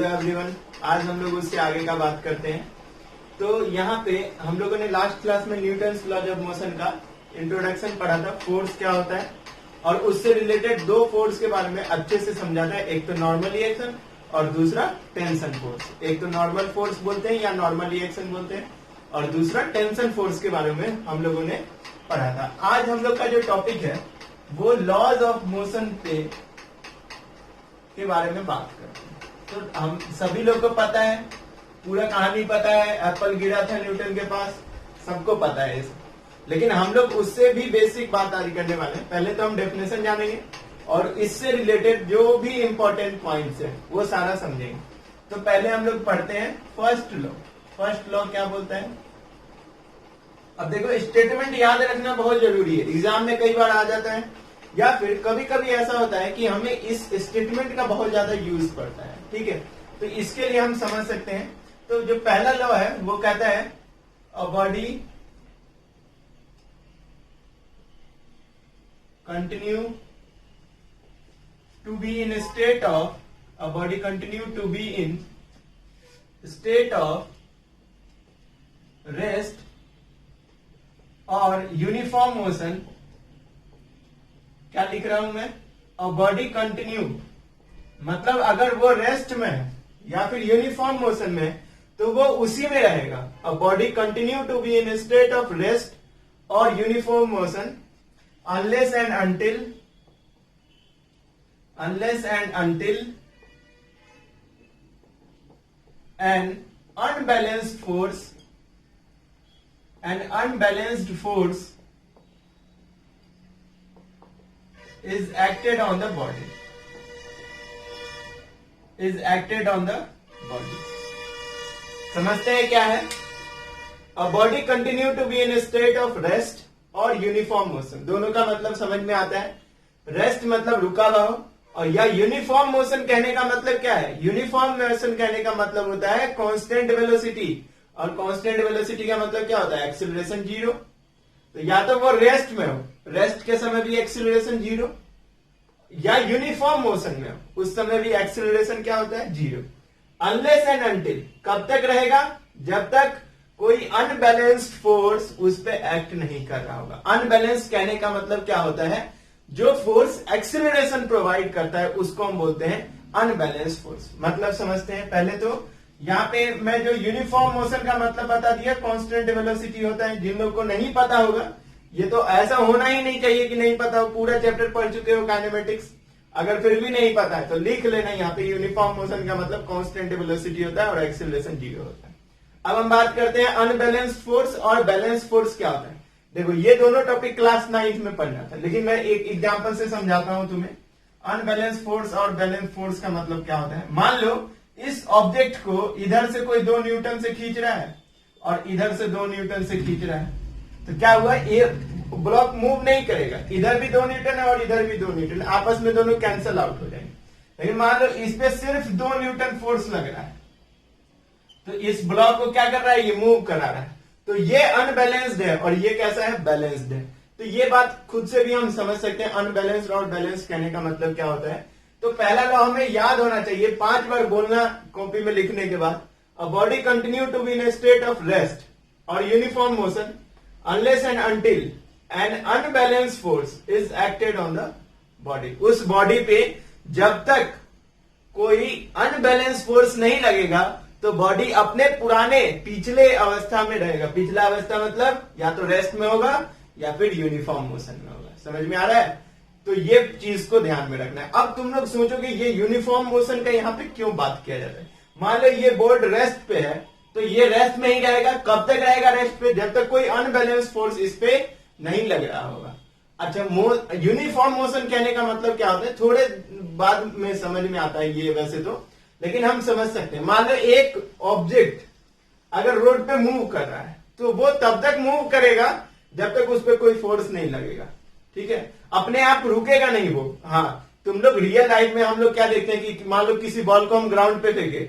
Hello everyone, आज हम लोग उससे आगे का बात करते हैं। तो यहाँ पे हम लोगों ने लास्ट क्लास में न्यूटन्स लॉज ऑफ मोशन का इंट्रोडक्शन पढ़ा था, फोर्स क्या होता है, और उससे रिलेटेड दो फोर्स के बारे में अच्छे से समझा था। एक तो नॉर्मल रिएक्शन और दूसरा टेंशन फोर्स। एक तो नॉर्मल फोर्स बोलते हैं या नॉर्मल रिएक्शन बोलते हैं, और दूसरा टेंशन फोर्स के बारे में हम लोगों ने पढ़ा था। आज हम लोग का जो टॉपिक है वो लॉज ऑफ मोशन के बारे में बात करते हैं। तो हम सभी लोग को पता है, पूरा कहानी पता है, एप्पल गिरा था न्यूटन के पास, सबको पता है इसे। लेकिन हम लोग उससे भी बेसिक बात आज करने वाले हैं। पहले तो हम डेफिनेशन जानेंगे और इससे रिलेटेड जो भी इंपॉर्टेंट पॉइंट्स है वो सारा समझेंगे। तो पहले हम लोग पढ़ते हैं फर्स्ट लॉ। फर्स्ट लॉ क्या बोलता है? अब देखो, स्टेटमेंट याद रखना बहुत जरूरी है, एग्जाम में कई बार आ जाता है, या फिर कभी कभी ऐसा होता है कि हमें इस स्टेटमेंट का बहुत ज्यादा यूज पड़ता है। ठीक है, तो इसके लिए हम समझ सकते हैं। तो जो पहला लॉ है वो कहता है a body continue to be in state of rest और यूनिफॉर्म मोशन। क्या लिख रहा हूं मैं? अ बॉडी कंटिन्यू मतलब अगर वो रेस्ट में है या फिर यूनिफॉर्म मोशन में तो वो उसी में रहेगा। A body continue to be in state of rest और uniform motion unless and until an unbalanced force is acted on the body. समझते हैं क्या है? A body continue to be in a state of rest और uniform motion, दोनों का मतलब समझ में आता है। रेस्ट मतलब रुका हुआ हो, और या यूनिफॉर्म मोशन कहने का मतलब क्या है? यूनिफॉर्म मोशन कहने का मतलब होता है कांस्टेंट वेलोसिटी, और कांस्टेंट वेलोसिटी का मतलब क्या होता है? Acceleration zero. तो या तो वो रेस्ट में हो, रेस्ट के समय भी एक्सीलरेशन जीरो, या यूनिफॉर्म मोशन में हो, उस समय भी एक्सीलरेशन क्या होता है? जीरो। अनलेस एंड अनटिल कब तक रहेगा? जब तक कोई अनबैलेंस्ड फोर्स उस पे एक्ट नहीं कर रहा होगा। अनबैलेंस्ड कहने का मतलब क्या होता है? जो फोर्स एक्सीलरेशन प्रोवाइड करता है उसको हम बोलते हैं अनबैलेंस्ड फोर्स। मतलब समझते हैं। पहले तो यहाँ पे मैं जो यूनिफॉर्म मोशन का मतलब बता दिया, कांस्टेंट वेलोसिटी होता है। जिन लोगों को नहीं पता होगा, ये तो ऐसा होना ही नहीं चाहिए कि नहीं पता हो, पूरा चैप्टर पढ़ चुके हो काइनेमेटिक्स। अगर फिर भी नहीं पता है तो लिख लेना, यहाँ पे यूनिफॉर्म मोशन का मतलब कांस्टेंट वेलोसिटी होता है और एक्सीलरेशन जीरो होता है। अब हम बात करते हैं अनबैलेंस्ड फोर्स और बैलेंस फोर्स क्या होता है। देखो, ये दोनों टॉपिक क्लास 9th में पढ़ना था, लेकिन मैं एक एग्जांपल से समझाता हूं तुम्हें। अनबैलेंस फोर्स और बैलेंस फोर्स का मतलब क्या होता है? मान लो इस ऑब्जेक्ट को इधर से कोई 2 न्यूटन से खींच रहा है और इधर से 2 न्यूटन से खींच रहा है, तो क्या हुआ? ये ब्लॉक मूव नहीं करेगा। इधर भी 2 न्यूटन है और इधर भी 2 न्यूटन, आपस में दोनों कैंसल आउट हो जाएंगे। लेकिन मान लो इस पे सिर्फ 2 न्यूटन फोर्स लग रहा है, तो इस ब्लॉक को क्या कर रहा है? ये मूव करा रहा है। तो ये अनबैलेंस्ड है और ये कैसा है? बैलेंस्ड है। तो ये बात खुद से भी हम समझ सकते हैं अनबैलेंस्ड और बैलेंस्ड कहने का मतलब क्या होता है। तो पहला लॉ हमें याद होना चाहिए, 5 बार बोलना कॉपी में लिखने के बाद। A body continue to be in state of rest और uniform motion unless and until an unbalanced force is acted on the body. उस बॉडी पे जब तक कोई अनबैलेंस फोर्स नहीं लगेगा तो बॉडी अपने पुराने पिछले अवस्था में रहेगा। पिछला अवस्था मतलब या तो रेस्ट में होगा या फिर यूनिफॉर्म मोशन में होगा। समझ में आ रहा है? तो ये चीज को ध्यान में रखना है। अब तुम लोग सोचोगे ये यूनिफॉर्म मोशन का यहाँ पे क्यों बात किया जाता है? मान लो ये बोर्ड रेस्ट पे है, तो ये रेस्ट में ही रहेगा। कब तक रहेगा रेस्ट पे? जब तक कोई अनबैलेंस फोर्स इस पे नहीं लग रहा होगा। अच्छा, यूनिफॉर्म मोशन कहने का मतलब क्या होता है? थोड़े बाद में समझ में आता है ये वैसे तो, लेकिन हम समझ सकते हैं। मान लो एक ऑब्जेक्ट अगर रोड पे मूव कर रहा है तो वो तब तक मूव करेगा जब तक उस पर कोई फोर्स नहीं लगेगा। ठीक है, अपने आप रुकेगा नहीं वो। हाँ, तुम लोग रियल लाइफ में हम लोग क्या देखते हैं कि मान लो किसी बॉल को हम ग्राउंड पे फेंके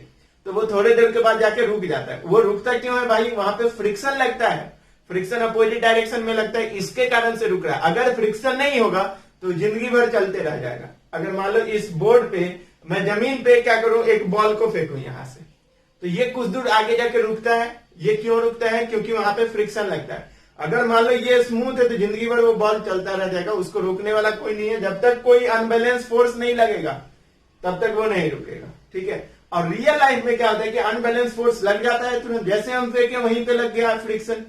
तो वो थोड़े देर के बाद जाके रुक जाता है। वो रुकता क्यों है भाई? वहां पे फ्रिक्शन लगता है, फ्रिक्शन अपोजिट डायरेक्शन में लगता है, इसके कारण से रुक रहा है। अगर फ्रिक्शन नहीं होगा तो जिंदगी भर चलते रह जाएगा। अगर मान लो इस बोर्ड पे मैं जमीन पे क्या करूं, एक बॉल को फेंकूं यहां से, तो ये कुछ दूर आगे जाके रुकता है। ये क्यों रुकता है? क्योंकि वहां पे फ्रिक्शन लगता है। अगर मान लो ये स्मूथ है तो जिंदगी भर वो बॉल चलता रह जाएगा, उसको रोकने वाला कोई नहीं है। जब तक कोई अनबैलेंस फोर्स नहीं लगेगा तब तक वो नहीं रुकेगा, ठीक है। और रियल लाइफ में क्या होता है कि अनबैलेंस फोर्स लग जाता है तुरंत, जैसे हम फेंके वहीं पे लग गया फ्रिक्शन,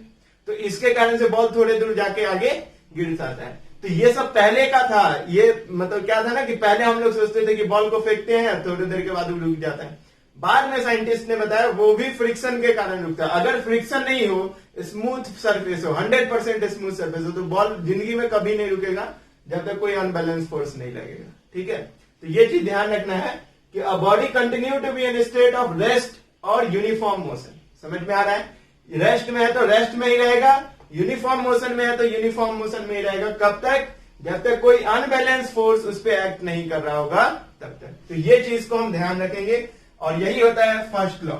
तो इसके कारण से बॉल थोड़े दूर जाके आगे गिर जाता है। तो ये सब पहले का था। ये मतलब क्या था ना कि पहले हम लोग सोचते थे कि बॉल को फेंकते हैं थोड़ी देर के बाद वो रुक जाता है। बाद में साइंटिस्ट ने बताया वो भी फ्रिक्शन के कारण रुकता है। अगर फ्रिक्शन नहीं हो, स्मूथ सरफेस हो, 100% स्मूथ सरफेस हो, तो बॉल जिंदगी में कभी नहीं रुकेगा जब तक कोई अनबैलेंस फोर्स नहीं लगेगा, ठीक है। तो ये चीज ध्यान रखना है कि a body continue to be in state of rest और यूनिफॉर्म मोशन। समझ में आ रहा है? रेस्ट में है तो रेस्ट में ही रहेगा, यूनिफॉर्म मोशन में है तो यूनिफॉर्म मोशन में ही रहेगा। कब तक? जब तक कोई अनबैलेंस फोर्स उस पर एक्ट नहीं कर रहा होगा तब तक। तो ये चीज को हम ध्यान रखेंगे और यही होता है फर्स्ट लॉ,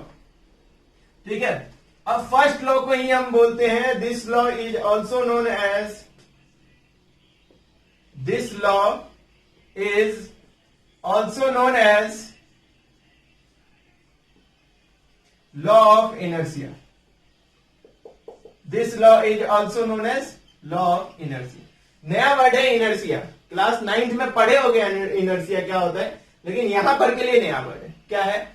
ठीक है। अब फर्स्ट लॉ को ही हम बोलते हैं, this law is also known as, this law is also known as law of inertia. This law is also known as law of inertia. नया वर्ड है इनर्शिया, क्लास 9th में पढ़े हो गए इनर्शिया क्या होता है, लेकिन यहां पर के लिए नया वर्ड है। क्या है?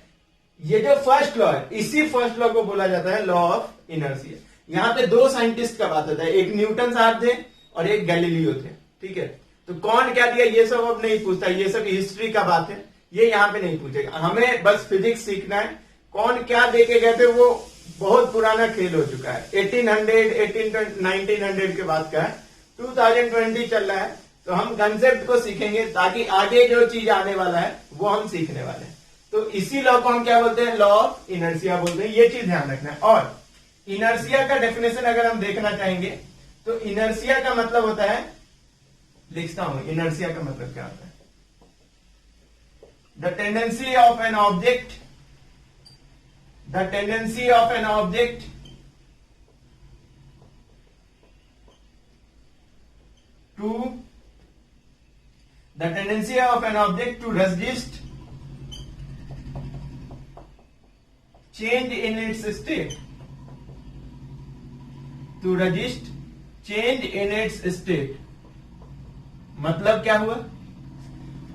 ये जो फर्स्ट लॉ है, इसी फर्स्ट लॉ को बोला जाता है लॉ ऑफ इनर्शिया। यहां पे दो साइंटिस्ट का बात होता है, एक न्यूटन साहब थे और एक गैलीलियो थे, ठीक है। तो कौन क्या दिया ये सब अब नहीं पूछता, ये सब हिस्ट्री का बात है, ये यहां पे नहीं पूछेगा। हमें बस फिजिक्स सीखना है। कौन क्या देके गए थे वो बहुत पुराना खेल हो चुका है, 1900 के बाद का है, 2020 चल रहा है। तो हम कंसेप्ट को सीखेंगे ताकि आगे जो चीज आने वाला है वो हम सीखने वाले हैं। तो इसी लॉ को हम क्या बोलते हैं? लॉ ऑफ इनर्शिया बोलते हैं। ये चीज ध्यान रखना है। और इनर्शिया का डेफिनेशन अगर हम देखना चाहेंगे तो इनर्शिया का मतलब होता है, लिखता हूं, इनर्शिया का मतलब क्या होता है? The tendency of an object, the tendency of an object to resist change in its state, to resist change in its state। मतलब क्या हुआ?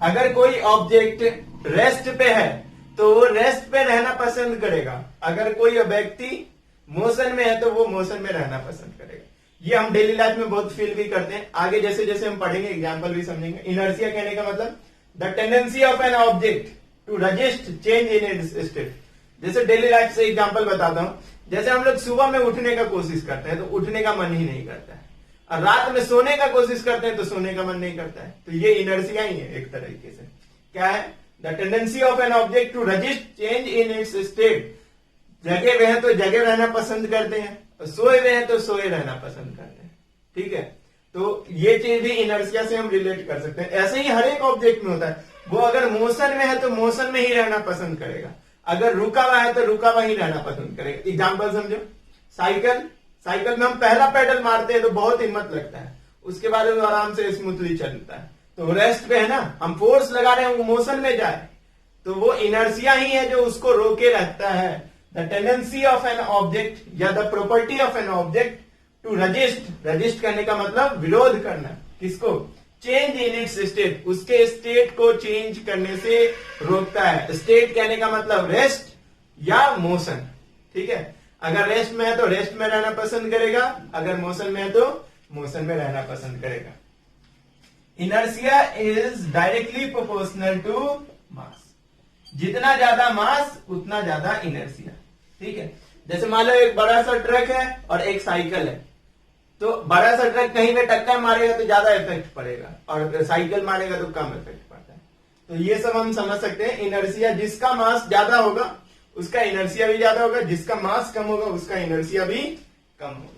अगर कोई ऑब्जेक्ट रेस्ट पे है तो वो रेस्ट पे रहना पसंद करेगा, अगर कोई व्यक्ति मोशन में है तो वो मोशन में रहना पसंद करेगा। ये हम डेली लाइफ में बहुत फील भी करते हैं। आगे जैसे जैसे हम पढ़ेंगे एग्जांपल भी समझेंगे। इनर्शिया कहने का मतलब the tendency of an object to resist change in its state. जैसे डेली लाइफ से एग्जांपल बताता हूं, जैसे हम लोग सुबह में उठने का कोशिश करते हैं तो उठने का मन ही नहीं करता है, और रात में सोने का कोशिश करते हैं तो सोने का मन नहीं करता है। तो ये इनर्शिया ही है एक तरीके से। क्या है? The tendency of an object to resist change in its state. जगे हुए हैं तो जगे रहना पसंद करते हैं, और सोए हुए हैं तो सोए रहना पसंद करते हैं, ठीक है। तो ये चीज भी इनर्शिया से हम रिलेट कर सकते हैं। ऐसे ही हर एक ऑब्जेक्ट में होता है, वो अगर मोशन में है तो मोशन में ही रहना पसंद करेगा, अगर रुका हुआ है तो रुका हुआ ही रहना पसंद करेगा। एग्जाम्पल समझो, साइकिल में हम पहला पेडल मारते हैं तो बहुत हिम्मत लगता है, उसके बाद वो आराम से स्मूथली चलता है। तो रेस्ट पे है ना, हम फोर्स लगा रहे हैं वो मोशन में जाए, तो वो इनर्शिया ही है जो उसको रोके रखता है। The tendency of an object या the property of an object to resist करने का मतलब विरोध करना, किसको? चेंज इन इट्स स्टेट, उसके स्टेट को चेंज करने से रोकता है। स्टेट कहने का मतलब रेस्ट या मोशन, ठीक है। अगर रेस्ट में है तो रेस्ट में रहना पसंद करेगा, अगर मोशन में है तो मोशन में रहना पसंद करेगा। Inertia is directly proportional to mass. जितना ज्यादा मास उतना ज्यादा इनर्शिया, ठीक है। जैसे मान लो एक बड़ा सा ट्रक है और एक साइकिल है, तो बड़ा सा ट्रक कहीं पे टक्कर मारेगा तो ज्यादा इफेक्ट पड़ेगा, और साइकिल मारेगा तो कम इफेक्ट पड़ता है। तो ये सब हम समझ सकते हैं। इनर्शिया, जिसका मास ज्यादा होगा उसका इनर्शिया भी ज्यादा होगा, जिसका मास कम होगा उसका इनर्शिया भी कम होगा।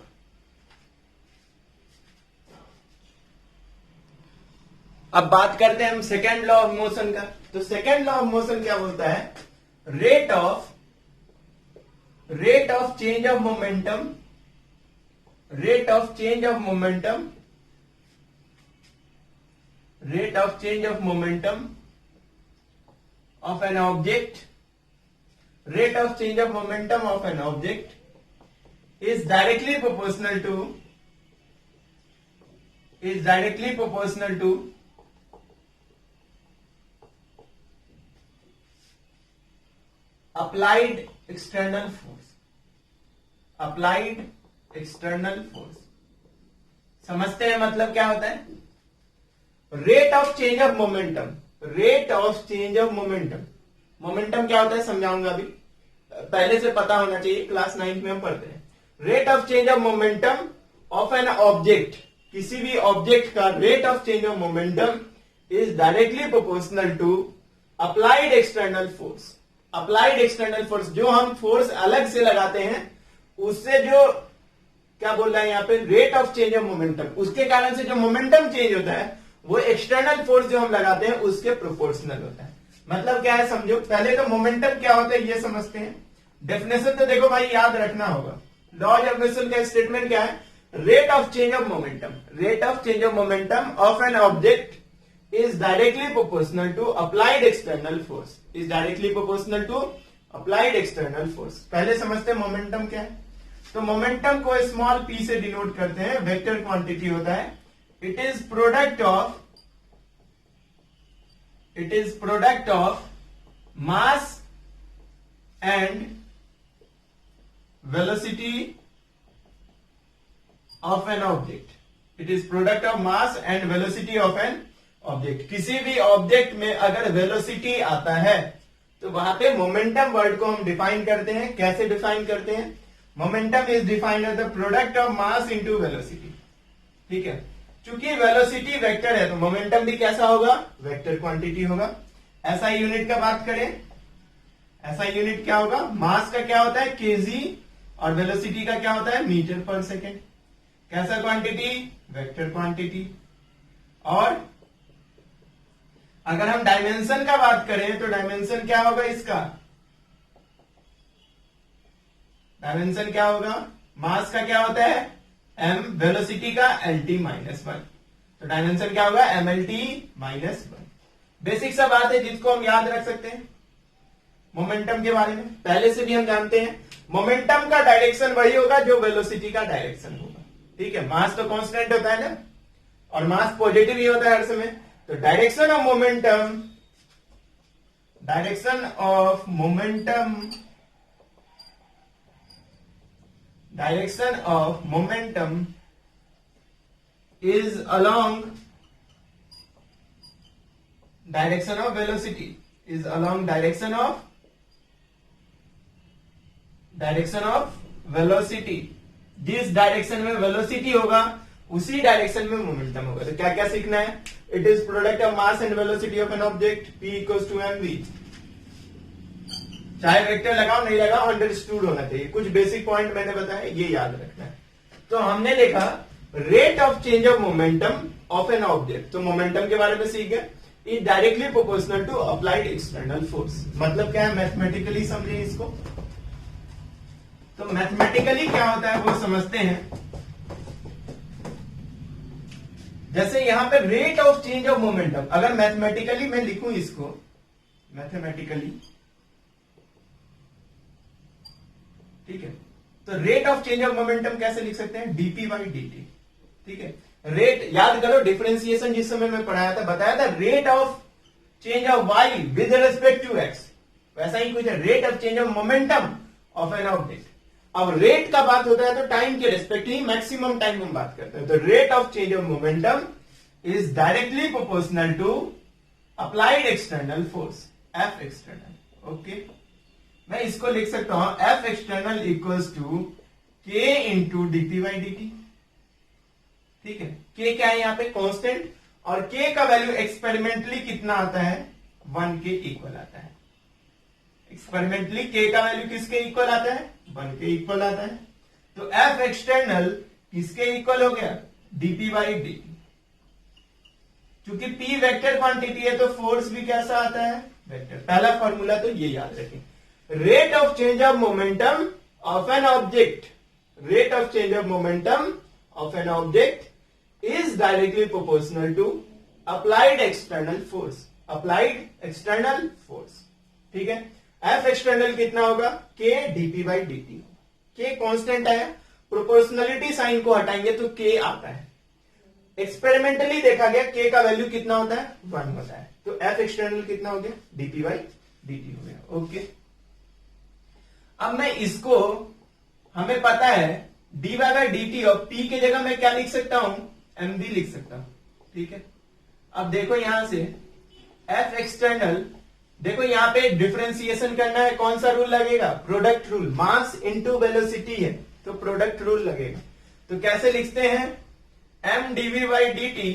अब बात करते हैं हम सेकेंड लॉ ऑफ मोशन का। तो सेकेंड लॉ ऑफ मोशन क्या बोलता है? Rate of change of momentum, rate of change of momentum of an object, rate of change of momentum of an object is directly proportional to applied external force. समझते हैं मतलब क्या होता है? Rate of change of momentum, momentum क्या होता है समझाऊंगा अभी, पहले से पता होना चाहिए, क्लास 9 में हम पढ़ते हैं। Rate of change of momentum of an object, किसी भी ऑब्जेक्ट का rate of change of momentum is directly proportional to applied external force. Applied external force, जो हम फोर्स अलग से लगाते हैं, उससे जो क्या बोल रहा है यहाँ पे, rate of change of momentum, उसके कारण से जो मोमेंटम चेंज होता है वो एक्सटर्नल फोर्स जो हम लगाते हैं उसके प्रोपोर्शनल होता है। मतलब क्या है समझो, पहले तो मोमेंटम क्या होता है ये समझते हैं। डेफिनेशन तो देखो भाई याद रखना होगा। लॉज ऑफ न्यूटन का स्टेटमेंट क्या है? Rate of change of momentum of an object is directly proportional to applied external force. पहले समझते हैं मोमेंटम क्या है। तो मोमेंटम को स्मॉल पी से डिनोट करते हैं, वेक्टर क्वांटिटी होता है। It is product of mass and velocity of an object. It is product of mass and velocity of an object. किसी भी ऑब्जेक्ट में अगर वेलोसिटी आता है तो वहां पे मोमेंटम वर्ड को हम डिफाइन करते हैं। कैसे डिफाइन करते हैं? Momentum is defined as the product of mass into velocity. ठीक है, चूंकि वेलोसिटी वेक्टर है तो मोमेंटम भी कैसा होगा? वेक्टर क्वांटिटी होगा। एसआई यूनिट का बात करें, एसआई यूनिट क्या होगा? मास का क्या होता है? केजी, और वेलोसिटी का क्या होता है? मीटर पर सेकेंड। कैसा क्वांटिटी? Vector quantity. और अगर हम डायमेंशन का बात करें तो डायमेंशन क्या होगा इसका? डायमेंशन क्या होगा? मास का क्या होता है? एम, वेलोसिटी का LT -1। तो डायमेंशन क्या होगा? MLT -1। बेसिक सा बात है जिसको हम याद रख सकते हैं। मोमेंटम के बारे में पहले से भी हम जानते हैं, मोमेंटम का डायरेक्शन वही होगा जो वेलोसिटी का डायरेक्शन होगा। ठीक है, मास तो कांस्टेंट होता है ना, और मास पॉजिटिव ही होता है हर समय। तो direction of momentum is along direction of velocity, जिस डायरेक्शन में वेलोसिटी होगा उसी डायरेक्शन में मोमेंटम होगा। तो क्या क्या सीखना है? It is product of mass and velocity of an object, P equals to mv। चाहे वेक्टर लगाओ नहीं लगाओ, अंडरस्टूड होना चाहिए। कुछ बेसिक पॉइंट मैंने बताया, ये याद रखना है। तो हमने देखा rate of change of momentum of an object, तो मोमेंटम के बारे में सीख गए। Is directly proportional to applied external force. मतलब क्या है? मैथमेटिकली समझे इसको। तो मैथमेटिकली क्या होता है वो समझते हैं। जैसे यहां पे rate of change of momentum, अगर मैथमेटिकली मैं लिखूं इसको, मैथमेटिकली, ठीक है, तो rate of change of momentum कैसे लिख सकते हैं? dp/dt। ठीक है, रेट याद करो, डिफरेंशिएशन जिस समय में पढ़ाया था, बताया था rate of change of y with respect to x, वैसा ही कुछ है rate of change of momentum of an object. अब रेट का बात होता है तो टाइम के रेस्पेक्ट ही मैक्सिमम टाइम हम बात करते हैं। तो rate of change of momentum is directly proportional to applied external force, F external. Okay, मैं इसको लिख सकता हूं F external equals to K into dp/dt। ठीक है, K क्या है यहाँ पे? कांस्टेंट, और K का वैल्यू एक्सपेरिमेंटली कितना आता है? 1 के इक्वल आता है। एक्सपेरिमेंटली K का वैल्यू किसके इक्वल आता है? 1 के इक्वल आता है। तो F एक्सटर्नल किसके इक्वल हो गया? dp/dt। क्योंकि P वेक्टर क्वांटिटी है तो फोर्स भी कैसा आता है? वेक्टर। पहला फॉर्मूला तो ये याद रखें, rate of change of momentum of an object, rate of change of momentum of an object is directly proportional to applied external force, applied external force. ठीक है। एफ एक्सटर्नल कितना होगा, k dp by d. K constant है, proportionality sign को हटाएंगे तो के आता है। एक्सपेरिमेंटली देखा गया के का वैल्यू कितना होता है, 1 होता है। तो एफ एक्सटर्नल कितना हो गया, डीपी बाई डी हो गया। ओके, अब मैं इसको, हमें पता है d y by D t, और पी की जगह मैं क्या लिख सकता हूं, एम वी लिख सकता हूं। ठीक है, अब देखो यहां से एफ एक्सटर्नल, देखो यहां पे डिफरेंशिएशन करना है, कौन सा रूल लगेगा, product rule. Mass into velocity है तो प्रोडक्ट रूल लगेगा। तो कैसे लिखते हैं, m dv by D t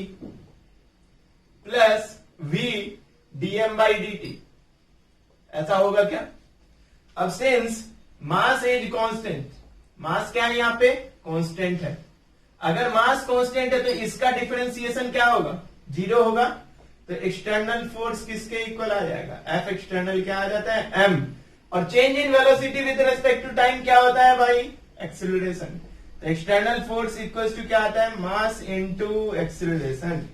plus v dm by D t, ऐसा होगा क्या। अब since mass is constant, mass क्या है यहां पे, कांस्टेंट है। अगर मास कांस्टेंट है तो इसका डिफरेंशिएशन क्या होगा, 0 होगा। तो एक्सटर्नल फोर्स किसके इक्वल आ जाएगा, एफ एक्सटर्नल क्या आ जाता है, एम। और change in velocity with respect to time क्या होता है भाई, एक्सेलरेशन। तो एक्सटर्नल फोर्स इक्वल्स टू क्या आता है, mass into acceleration.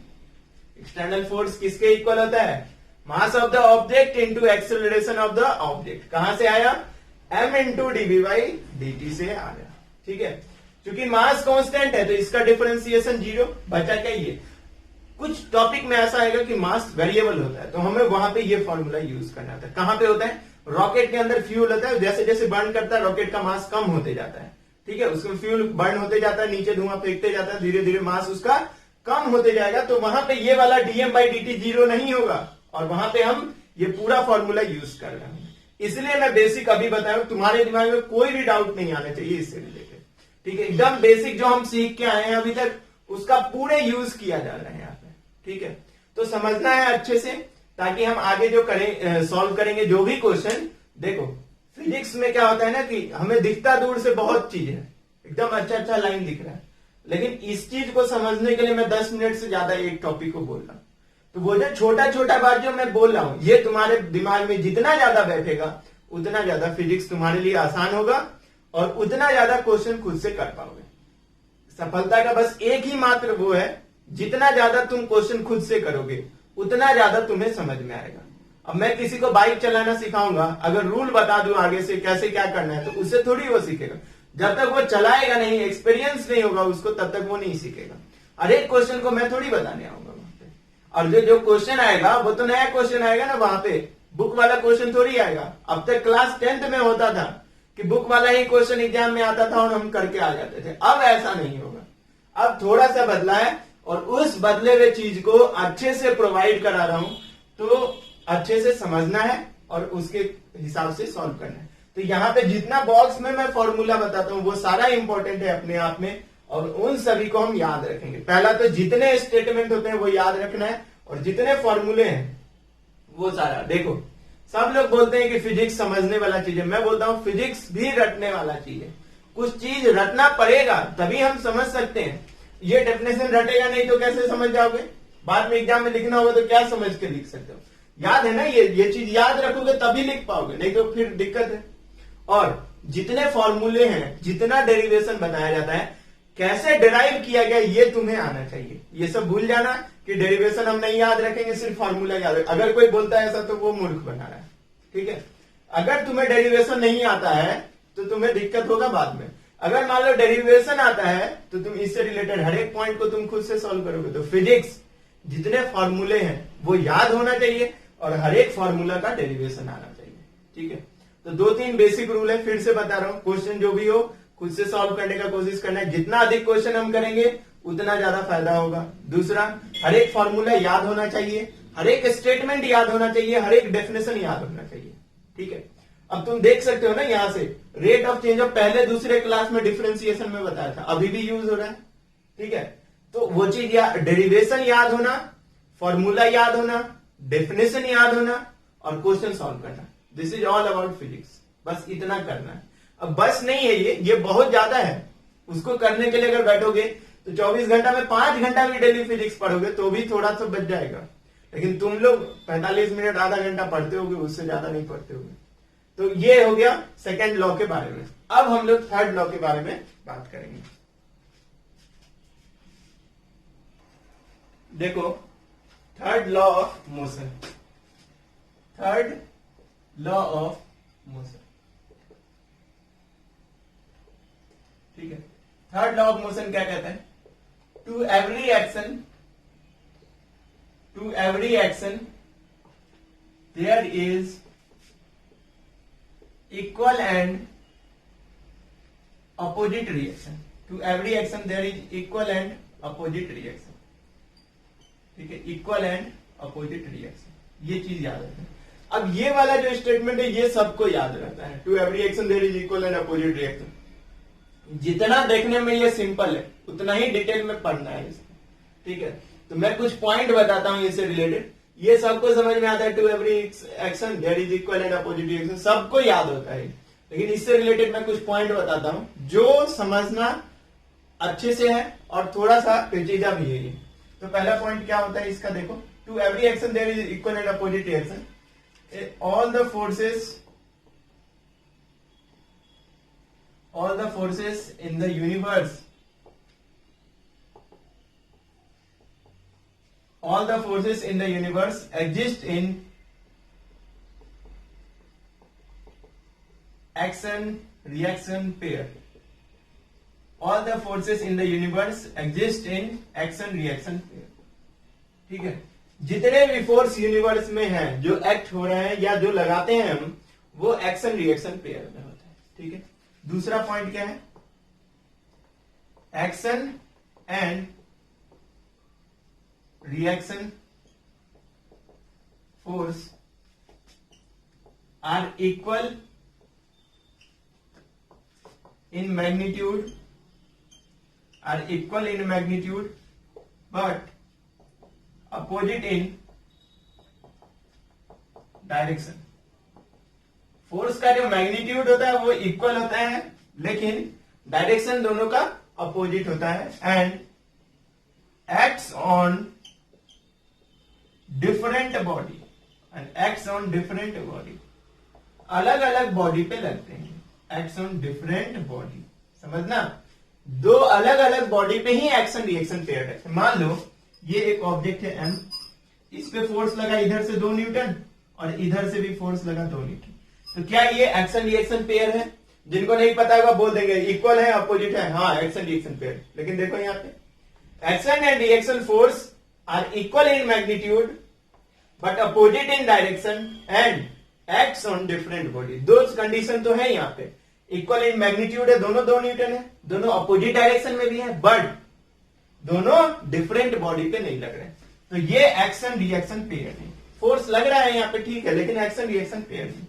External force किसके इक्वल होता है, mass of the object into acceleration of the object. कहां से आया, M into DV by D T से आ गया। ठीक है, क्योंकि मास कांस्टेंट है तो इसका डिफरेंशिएशन 0 बचा। क्या ये कुछ टॉपिक में ऐसा आएगा कि मास वेरिएबल होता है, तो हमें वहां पे ये फॉर्मूला यूज करना था। कहां पे होता है, रॉकेट के अंदर फ्यूल होता है, जैसे जैसे बर्न करता है रॉकेट का मास कम होते जाता है। ठीक है, उसमें फ्यूल बर्न होते जाता है, नीचे धुआं फेंकते जाता है, धीरे धीरे मास उसका कम होते जाएगा। तो वहां पे ये वाला डीएम बाई डी टी 0 नहीं होगा, और वहां पे हम ये पूरा फॉर्मूला यूज कर रहे हैं। इसलिए मैं बेसिक अभी बताया, तुम्हारे दिमाग में कोई भी डाउट नहीं आना चाहिए इससे रिलेटेड। ठीक है, एकदम बेसिक जो हम सीख के आए हैं अभी तक, उसका पूरे यूज किया जा रहा है यहाँ पे। ठीक है, तो समझना है अच्छे से, ताकि हम आगे जो करें, सॉल्व करेंगे जो भी क्वेश्चन। देखो फिजिक्स में क्या होता है ना कि हमें दिखता दूर से बहुत चीज है, एकदम अच्छा अच्छा लाइन दिख रहा है, लेकिन इस चीज को समझने के लिए मैं 10 मिनट से ज्यादा एक टॉपिक को बोल रहा हूं। तो वो जो छोटा छोटा बात जो मैं बोल रहा हूं, ये तुम्हारे दिमाग में जितना ज्यादा बैठेगा उतना ज्यादा फिजिक्स तुम्हारे लिए आसान होगा, और उतना ज्यादा क्वेश्चन खुद से कर पाओगे। सफलता का बस एक ही मात्र वो है, जितना ज्यादा तुम क्वेश्चन खुद से करोगे उतना ज्यादा तुम्हें समझ में आएगा। अब मैं किसी को बाइक चलाना सिखाऊंगा, अगर रूल बता दूं आगे से कैसे क्या करना है, तो उससे थोड़ी वो सीखेगा। जब तक वो चलाएगा नहीं, एक्सपीरियंस नहीं होगा उसको, तब तक वो नहीं सीखेगा। हर एक क्वेश्चन को मैं थोड़ी बताने आऊंगा वहां पे, और जो क्वेश्चन आएगा वो तो नया क्वेश्चन आएगा ना, वहां पे बुक वाला क्वेश्चन थोड़ी आएगा। अब तक क्लास 10th में होता था कि बुक वाला ही क्वेश्चन एग्जाम में आता था और हम करके आ जाते थे। अब ऐसा नहीं होगा, अब थोड़ा सा बदला है, और उस बदले हुए चीज को अच्छे से प्रोवाइड करा रहा हूं, तो अच्छे से समझना है और उसके हिसाब से सॉल्व करना है। तो यहाँ पे जितना बॉक्स में मैं फॉर्मूला बताता हूँ वो सारा इंपॉर्टेंट है अपने आप में, और उन सभी को हम याद रखेंगे। पहला तो जितने स्टेटमेंट होते हैं वो याद रखना है, और जितने फॉर्मूले हैं वो सारा। देखो सब लोग बोलते हैं कि फिजिक्स समझने वाला चीज है, मैं बोलता हूँ फिजिक्स भी रटने वाला चीज है। कुछ चीज रटना पड़ेगा तभी हम समझ सकते हैं। ये डेफिनेशन रटेगा नहीं तो कैसे समझ जाओगे, बाद में एग्जाम में लिखना होगा तो क्या समझ के लिख सकते हो। याद है ना, ये चीज याद रखोगे तभी लिख पाओगे, नहीं तो फिर दिक्कत है। और जितने फॉर्मूले हैं, जितना डेरिवेशन बताया जाता है, कैसे डिराइव किया गया, ये तुम्हें आना चाहिए। ये सब भूल जाना कि डेरिवेशन हम नहीं याद रखेंगे, सिर्फ फॉर्मूला याद रखेंगे। अगर कोई बोलता है ऐसा तो वो मूर्ख बना रहा है। ठीक है, अगर तुम्हें डेरिवेशन नहीं आता है तो तुम्हें दिक्कत होगा बाद में। अगर मान लो डेरिवेशन आता है तो तुम इससे रिलेटेड हर एक पॉइंट को तुम खुद से सॉल्व करोगे। तो फिजिक्स जितने फॉर्मूले हैं वो याद होना चाहिए, और हर एक फॉर्मूला का डेरिवेशन आना चाहिए। ठीक है, तो 2-3 बेसिक रूल है, फिर से बता रहा हूं। क्वेश्चन जो भी हो खुद से सॉल्व करने का कोशिश करना है, जितना अधिक क्वेश्चन हम करेंगे उतना ज्यादा फायदा होगा। दूसरा, हर एक फॉर्मूला याद होना चाहिए, हर एक स्टेटमेंट याद होना चाहिए, हर एक डेफिनेशन याद होना चाहिए। ठीक है, अब तुम देख सकते हो ना यहां से रेट ऑफ चेंज ऑफ पहले दूसरे क्लास में डिफरेंशिएशन में बताया था, अभी भी यूज हो रहा है। ठीक है, तो वो चीज डेरिवेशन याद होना, फॉर्मूला याद होना, डेफिनेशन याद होना, और क्वेश्चन सॉल्व करना। This is all about physics. बस इतना करना है। अब बस नहीं है, ये बहुत ज्यादा है। उसको करने के लिए अगर बैठोगे तो 24 घंटा में 5 घंटा भी डेली फिजिक्स पढ़ोगे तो भी थोड़ा सा बच जाएगा, लेकिन तुम लोग 45 मिनट आधा घंटा पढ़ते होगे, उससे ज्यादा नहीं पढ़ते होगे। तो ये हो गया सेकेंड लॉ के बारे में। अब हम लोग थर्ड लॉ के बारे में बात करेंगे। देखो third law of motion, third law of motion. ठीक है, थर्ड लॉ ऑफ मोशन क्या कहता है? To every action there is equal and opposite reaction. To every action there is equal and opposite reaction. ठीक है, इक्वल एंड अपोजिट रिएक्शन, ये चीज याद रखना। अब ये वाला जो स्टेटमेंट है ये सबको याद रहता है, to every action there is equal and opposite reaction. जितना देखने में ये सिंपल है उतना ही डिटेल में पढ़ना है इसको। ठीक है, तो मैं कुछ पॉइंट बताता हूं इससे रिलेटेड, ये सबको समझ में आता है। To every action there is equal and opposite reaction सबको याद होता है, लेकिन इससे रिलेटेड मैं कुछ पॉइंट बताता हूं जो समझना अच्छे से है और थोड़ा सा पेचीदा भी है ये। तो पहला पॉइंट क्या होता है इसका, देखो, to every action there is equal and opposite reaction. all the forces in the universe exist in action reaction pair। all the forces in the universe exist in action reaction pair। ठीक है, जितने भी force universe में हैं जो act हो रहे हैं या जो लगाते हैं हम, वो एक्शन रिएक्शन पेयर में होता है। ठीक है, दूसरा पॉइंट क्या है? Action and reaction force are equal in magnitude but opposite in direction. Force का जो मैग्नीट्यूड होता है वो इक्वल होता है, लेकिन डायरेक्शन दोनों का अपोजिट होता है। And acts on different body, अलग अलग बॉडी पे लगते हैं। एक्ट्स ऑन डिफरेंट बॉडी, समझना, दो अलग अलग बॉडी पे ही एक्शन रिएक्शन पेयर है। मान लो ये एक ऑब्जेक्ट है एम, इस पे फोर्स लगा इधर से 2 न्यूटन और इधर से भी फोर्स लगा 2 न्यूटन। तो क्या ये एक्शन रिएक्शन पेयर है? जिनको नहीं पता होगा बोल देंगे इक्वल है अपोजिट है। हाँ, एक्शन रिएक्शन पेयर। लेकिन देखो यहाँ पे action and reaction force are equal in magnitude but opposite in direction and acts on different body. दो कंडीशन तो है यहाँ पे, इक्वल इन मैग्नीट्यूड है, दोनों 2 न्यूटन है, दोनों अपोजिट डायरेक्शन में भी है, बट दोनों डिफरेंट बॉडी पे नहीं लग रहे। तो ये एक्शन रिएक्शन पेयर है। फोर्स लग रहा है यहाँ पे, ठीक है, लेकिन एक्शन रिएक्शन पेयर नहीं।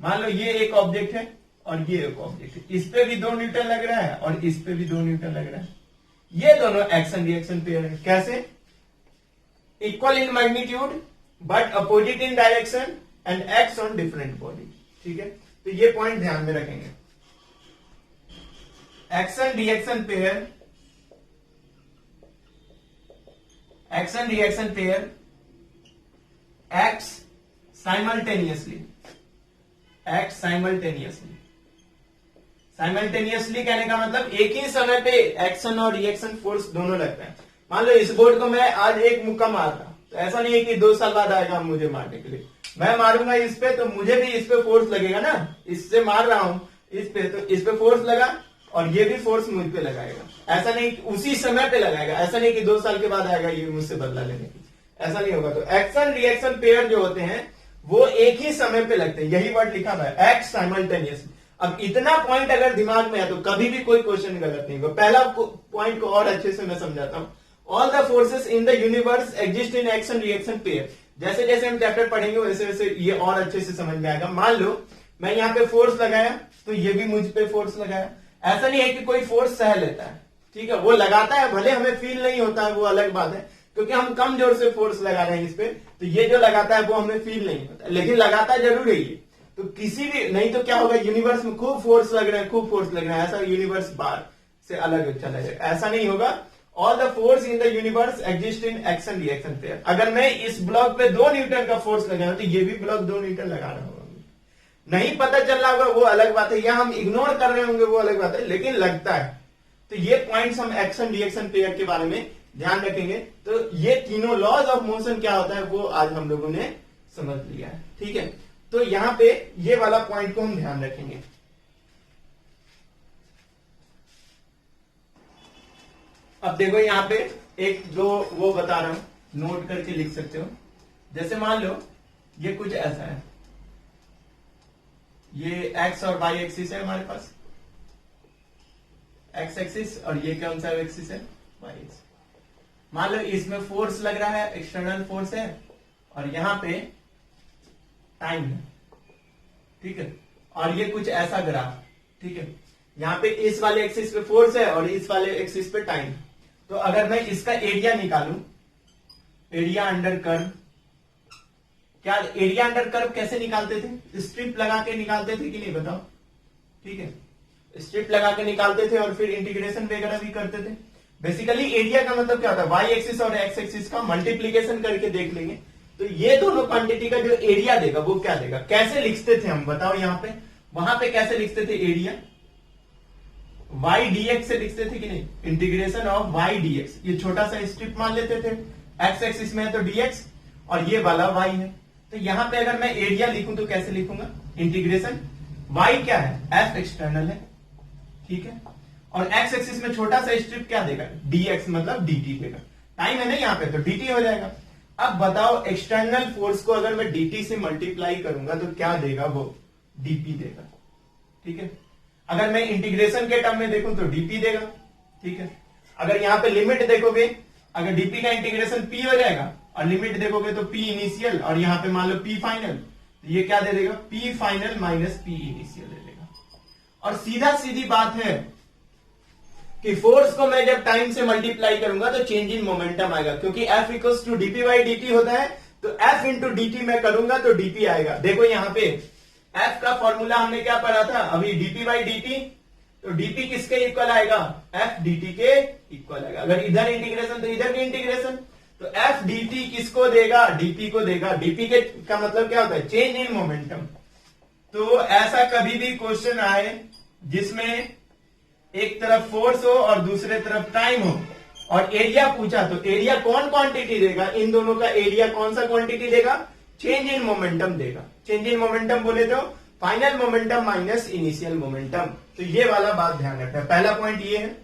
मान लो ये एक ऑब्जेक्ट है और ये एक ऑब्जेक्ट है, इस पे भी 2 न्यूटन लग रहा है और इस पे भी 2 न्यूटन लग रहा है। ये दोनों एक्शन रिएक्शन पेयर है। कैसे? Equal in magnitude but opposite in direction and acts on different body. ठीक है, तो ये पॉइंट ध्यान में रखेंगे। Action reaction pair acts simultaneously कहने का मतलब एक ही समय पे एक्शन और रिएक्शन फोर्स दोनों लगता है। मान लो इस बोर्ड को मैं आज एक मुक्का मार रहा, तो ऐसा नहीं है कि 2 साल बाद आएगा मुझे मारने के लिए। मैं मारूंगा इस पे तो मुझे भी इस पे फोर्स लगेगा ना, इससे मार रहा हूं इस पे, तो इस पे फोर्स लगा और ये भी फोर्स मुझ पे लगाएगा। ऐसा नहीं कि उसी समय पे लगाएगा, ऐसा नहीं कि 2 साल के बाद आएगा ये मुझसे बदला लेने की, ऐसा नहीं होगा। तो एक्शन रिएक्शन पेयर जो होते हैं वो एक ही समय पे लगते हैं, यही वर्ड लिखा हुआ है, एक्ट साइमल्टेनियसली। अब इतना पॉइंट अगर दिमाग में है तो कभी भी कोई क्वेश्चन गलत नहीं होगा। पहला पॉइंट को और अच्छे से मैं समझाता हूं। All the forces in the universe exist in action reaction pair. जैसे जैसे हम चैप्टर पढ़ेंगे वैसे वैसे ये और अच्छे से समझ में आएगा। मान लो मैं यहाँ पे फोर्स लगाया तो ये भी मुझ पे फोर्स लगाया। ऐसा नहीं है कि कोई फोर्स सह लेता है, ठीक है, वो लगाता है, भले हमें फील नहीं होता है वो अलग बात है, क्योंकि हम कम जोर से फोर्स लगा रहे हैं इस पे, तो ये जो लगाता है वो हमें फील नहीं होता, लेकिन लगाता जरूर है ये। तो किसी भी, नहीं तो क्या होगा, यूनिवर्स में खूब फोर्स लग रहे हैं, खूब फोर्स लग रहे हैं, ऐसा यूनिवर्स बाहर से अलग चला जाएगा, ऐसा नहीं होगा। All the force in the universe exist in action reaction pair. अगर मैं इस ब्लॉक पे 2 न्यूटन का फोर्स लगाऊं तो ये भी ब्लॉक 2 न्यूटन लगा रहा होगा, नहीं पता चल रहा होगा वो अलग बात है, या हम इग्नोर कर रहे होंगे वो अलग बात है, लेकिन लगता है। तो ये पॉइंट्स हम एक्शन रिएक्शन पेयर के बारे में ध्यान रखेंगे। तो ये तीनों लॉज ऑफ मोशन क्या होता है वो आज हम लोगों ने समझ लिया है, ठीक है। तो यहां पे ये वाला पॉइंट को हम ध्यान रखेंगे। अब देखो यहां पे एक दो वो बता रहा हूं, नोट करके लिख सकते हो। जैसे मान लो ये कुछ ऐसा है, ये एक्स और वाई एक्सिस है हमारे पास, एक्स एक्सिस, और ये कौन सा एक्सिस है, वाई एक्सिस। मान लो इसमें फोर्स लग रहा है, एक्सटर्नल फोर्स है, और यहां पे टाइम है, ठीक है। और ये कुछ ऐसा ग्राफ, ठीक है। यहां पे इस वाले एक्सिस पे फोर्स है और इस वाले एक्सिस पे टाइम। तो अगर मैं इसका एरिया निकालूं, एरिया अंडर कर्व, क्या एरिया अंडर कर्व कैसे निकालते थे? स्ट्रिप लगा के निकालते थे कि नहीं, बताओ, ठीक है। स्ट्रिप लगा के निकालते थे और फिर इंटीग्रेशन वगैरह भी करते थे। बेसिकली एरिया का मतलब क्या होता है, वाई एक्सिस और एक्स एक्सिस का मल्टीप्लीकेशन करके देख लेंगे तो ये दोनों क्वांटिटी का जो एरिया देगा वो क्या देगा। कैसे लिखते थे हम, बताओ यहां पे, वहां पे कैसे लिखते थे एरिया, वाई डीएक्स से लिखते थे कि नहीं, इंटीग्रेशन ऑफ वाई डीएक्स। ये छोटा सा स्ट्रिप मान लेते थे, एक्स एक्सिस में है तो डीएक्स और ये वाला वाई है। तो यहां पे अगर मैं एरिया लिखूं तो कैसे लिखूंगा, इंटीग्रेशन, वाई क्या है, एफ एक्सटर्नल है, ठीक है, और एक्स एक्सिस में छोटा सा स्ट्रिप क्या देगा, डीएक्स मतलब डीटी देगा। टाइम है ना यहाँ पे तो डीटी हो जाएगा। अब बताओ एक्सटर्नल फोर्स को अगर मैं डीटी से मल्टीप्लाई करूंगा तो क्या देगा, वो डीपी देगा, ठीक है। अगर मैं इंटीग्रेशन के टर्म में देखूं तो डीपी देगा, ठीक है। अगर यहां पे लिमिट देखोगे, अगर डीपी का इंटीग्रेशन पी हो जाएगा और लिमिट देखोगे तो पी इनिशियल और यहां पे मान लो पी फाइनल, तो ये क्या दे देगा, P final minus P initial दे देगा। और सीधा सीधी बात है कि फोर्स को मैं जब टाइम से मल्टीप्लाई करूंगा तो चेंज इन मोमेंटम आएगा, क्योंकि F equals to DP by D होता है, तो F इंटू डी मैं करूंगा तो डीपी आएगा। देखो यहां पे F का फॉर्मूला हमने क्या पढ़ा था अभी, डीपी बाई डी, तो डीपी किसके इक्वल आएगा, F dt के इक्वल आएगा। अगर इधर इंटीग्रेशन तो इधर भी इंटीग्रेशन, तो F dt किसको देगा, डीपी को देगा। डीपी के का मतलब क्या होता है, चेंज इन मोमेंटम। तो ऐसा कभी भी क्वेश्चन आए जिसमें एक तरफ फोर्स हो और दूसरे तरफ टाइम हो और एरिया पूछा, तो एरिया कौन क्वांटिटी देगा, इन दोनों का एरिया कौन सा क्वांटिटी देगा, चेंज इन मोमेंटम देगा। चेंज इन मोमेंटम बोले तो final momentum minus initial momentum. तो ये वाला बात ध्यान रखना है। पहला पॉइंट ये है।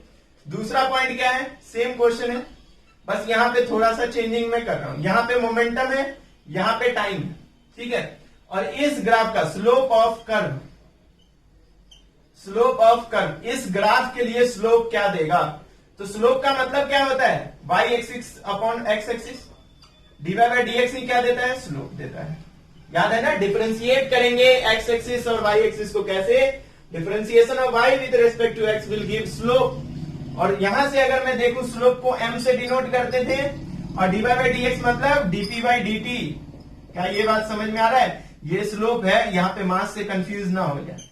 दूसरा पॉइंट क्या है, सेम क्वेश्चन है, बस यहां पे थोड़ा सा चेंजिंग में कर रहा हूं। यहां पे मोमेंटम है, यहां पे टाइम है, ठीक है। और इस ग्राफ का slope of curve, slope of curve, इस ग्राफ के लिए स्लोप क्या देगा, तो स्लोप का मतलब क्या होता है, Y axis upon X axis, d y by d x ही क्या देता है, स्लोप देता है। याद है ना, डिफरेंशिएट करेंगे एक्स एक्सिस और वाई एक्सिस को, कैसे, differentiation of Y with respect to X will give slope. और यहां से अगर मैं देखूं स्लोप को एम से डिनोट करते थे और डीवाई बाई डीएक्स मतलब डीपी बाई डीटी। क्या ये बात समझ में आ रहा है, ये स्लोप है, यहां पे मास से कंफ्यूज ना हो जाए।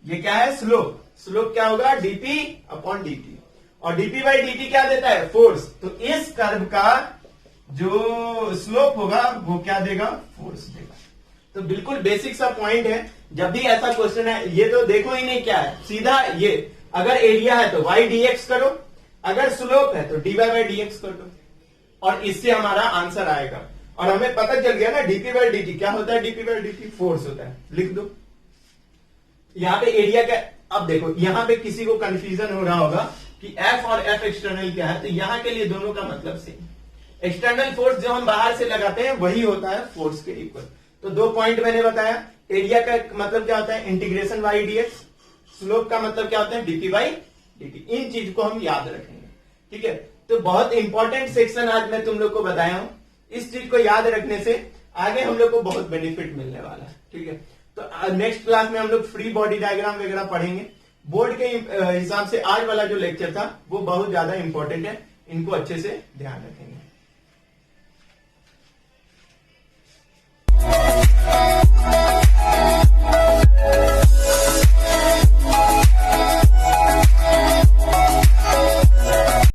ये क्या है, स्लोप। स्लोप क्या होगा, डीपी अपॉन डीटी, और डीपी बाई डीटी क्या देता है, फोर्स। तो इस कर्व का जो स्लोप होगा वो क्या देगा, फोर्स देगा। तो बिल्कुल बेसिक सा पॉइंट है, जब भी ऐसा क्वेश्चन है, ये तो देखो ही नहीं क्या है, सीधा ये, अगर एरिया है तो वाई डीएक्स करो, अगर स्लोप है तो डीवाई बाई डीएक्स कर दो, और इससे हमारा आंसर आएगा। और हमें पता चल गया ना डीपी बाई डीटी क्या होता है, डीपी बाई डीटी फोर्स होता है, लिख दो। यहां पे एरिया क्या, अब देखो यहां पे किसी को कंफ्यूजन हो रहा होगा कि एफ और एफ एक्सटर्नल क्या है, तो यहां के लिए दोनों का मतलब सेम। एक्सटर्नल फोर्स जो हम बाहर से लगाते हैं वही होता है फोर्स के इक्वल। तो दो पॉइंट मैंने बताया, एरिया का मतलब क्या होता है, इंटीग्रेशन वाई डीएक्स, स्लोप का मतलब क्या होता है, डीपी बाई डीटी। इन चीज को हम याद रखेंगे, ठीक है। तो बहुत इंपॉर्टेंट सेक्शन आज मैं तुम लोग को बताया हूं, इस चीज को याद रखने से आगे हम लोग को बहुत बेनिफिट मिलने वाला है, ठीक है। तो नेक्स्ट क्लास में हम लोग फ्री बॉडी डायग्राम वगैरह पढ़ेंगे। बोर्ड के हिसाब से आज वाला जो लेक्चर था वो बहुत ज्यादा इंपॉर्टेंट है, इनको अच्छे से ध्यान रखेंगे।